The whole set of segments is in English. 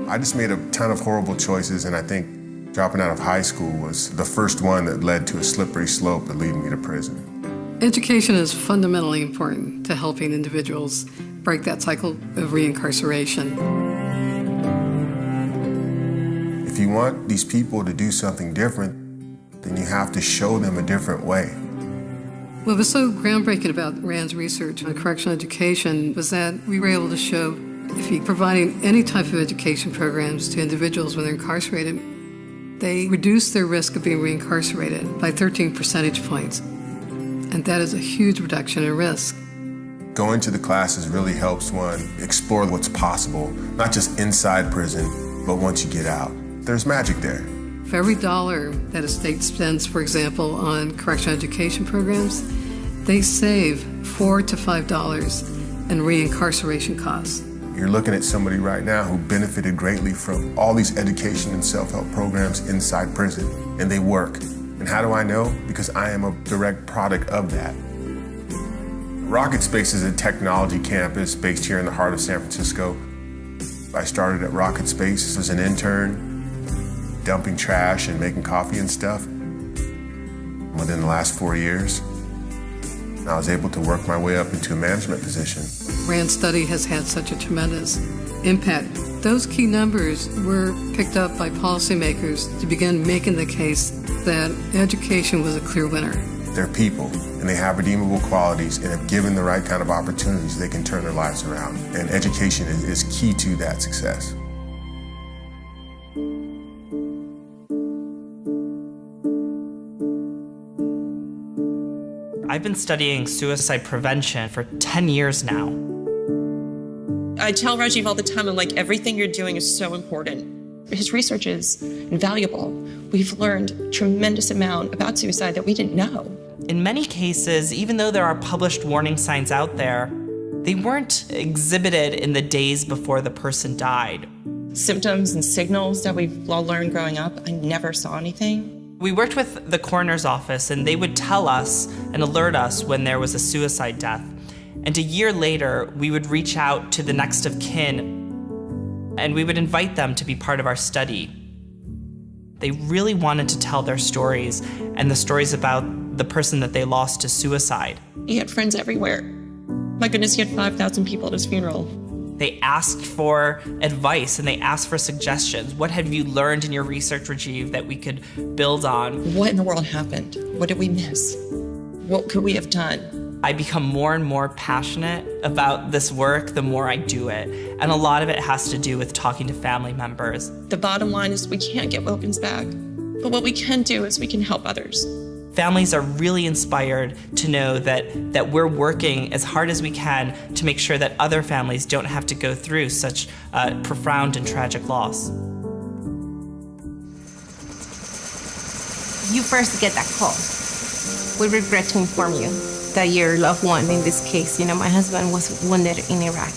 I just made a ton of horrible choices, and I think dropping out of high school was the first one that led to a slippery slope that led me to prison. Education is fundamentally important to helping individuals break that cycle of reincarceration. If you want these people to do something different, then you have to show them a different way. What was so groundbreaking about RAND's research on correctional education was that we were able to show if you're providing any type of education programs to individuals when they're incarcerated, they reduce their risk of being reincarcerated by 13 percentage points. And that is a huge reduction in risk. Going to the classes really helps one explore what's possible, not just inside prison, but once you get out. There's magic there. For every dollar that a state spends, for example, on correctional education programs, they save $4 to $5 in reincarceration costs. You're looking at somebody right now who benefited greatly from all these education and self-help programs inside prison, and they work. And how do I know? Because I am a direct product of that. Rocket Space is a technology campus based here in the heart of San Francisco. I started at Rocket Space as an intern, dumping trash and making coffee and stuff. Within the last 4 years, I was able to work my way up into a management position. RAND study has had such a tremendous impact. Those key numbers were picked up by policymakers to begin making the case that education was a clear winner. They're people, and they have redeemable qualities, and if given the right kind of opportunities, they can turn their lives around. And education is key to that success. I've been studying suicide prevention for 10 years now. I tell Rajiv all the time, I'm like, everything you're doing is so important. His research is invaluable. We've learned a tremendous amount about suicide that we didn't know. In many cases, even though there are published warning signs out there, they weren't exhibited in the days before the person died. Symptoms and signals that we've all learned growing up, I never saw anything. We worked with the coroner's office, and they would tell us and alert us when there was a suicide death. And a year later, we would reach out to the next of kin, and we would invite them to be part of our study. They really wanted to tell their stories and the stories about the person that they lost to suicide. He had friends everywhere. My goodness, he had 5,000 people at his funeral. They asked for advice and they asked for suggestions. What have you learned in your research, Rajiv, that we could build on? What in the world happened? What did we miss? What could we have done? I become more and more passionate about this work the more I do it. And a lot of it has to do with talking to family members. The bottom line is we can't get Wilkins back. But what we can do is we can help others. Families are really inspired to know that we're working as hard as we can to make sure that other families don't have to go through such profound and tragic loss. You first get that call. We regret to inform you that your loved one, in this case, my husband was wounded in Iraq.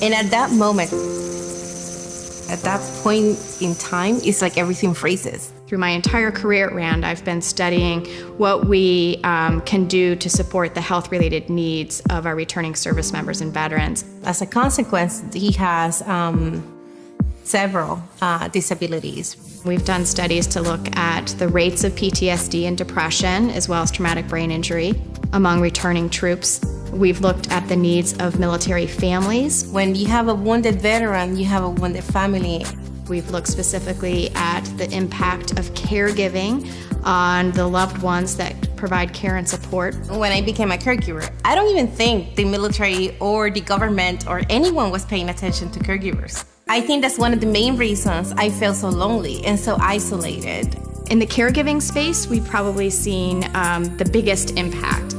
And at that moment, at that point in time, it's like everything freezes. Through my entire career at RAND, I've been studying what we can do to support the health-related needs of our returning service members and veterans. As a consequence, he has several disabilities. We've done studies to look at the rates of PTSD and depression, as well as traumatic brain injury among returning troops. We've looked at the needs of military families. When you have a wounded veteran, you have a wounded family. We've looked specifically at the impact of caregiving on the loved ones that provide care and support. When I became a caregiver, I don't even think the military or the government or anyone was paying attention to caregivers. I think that's one of the main reasons I feel so lonely and so isolated. In the caregiving space, we've probably seen the biggest impact.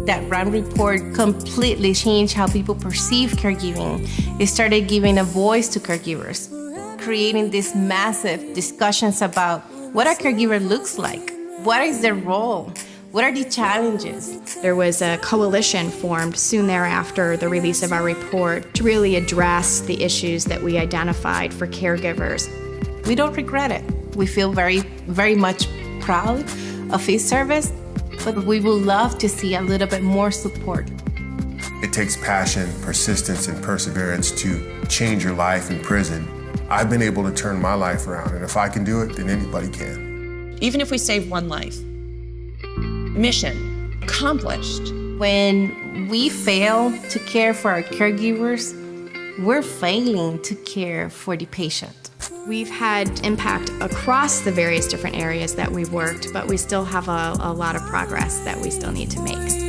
That RAND report completely changed how people perceive caregiving. It started giving a voice to caregivers, creating these massive discussions about what a caregiver looks like, what is their role, what are the challenges. There was a coalition formed soon thereafter the release of our report to really address the issues that we identified for caregivers. We don't regret it. We feel very, very much proud of his service, but we would love to see a little bit more support. It takes passion, persistence, and perseverance to change your life in prison. I've been able to turn my life around, and if I can do it, then anybody can. Even if we save one life, mission accomplished. When we fail to care for our caregivers, we're failing to care for the patient. We've had impact across the various different areas that we've worked, but we still have a lot of progress that we still need to make.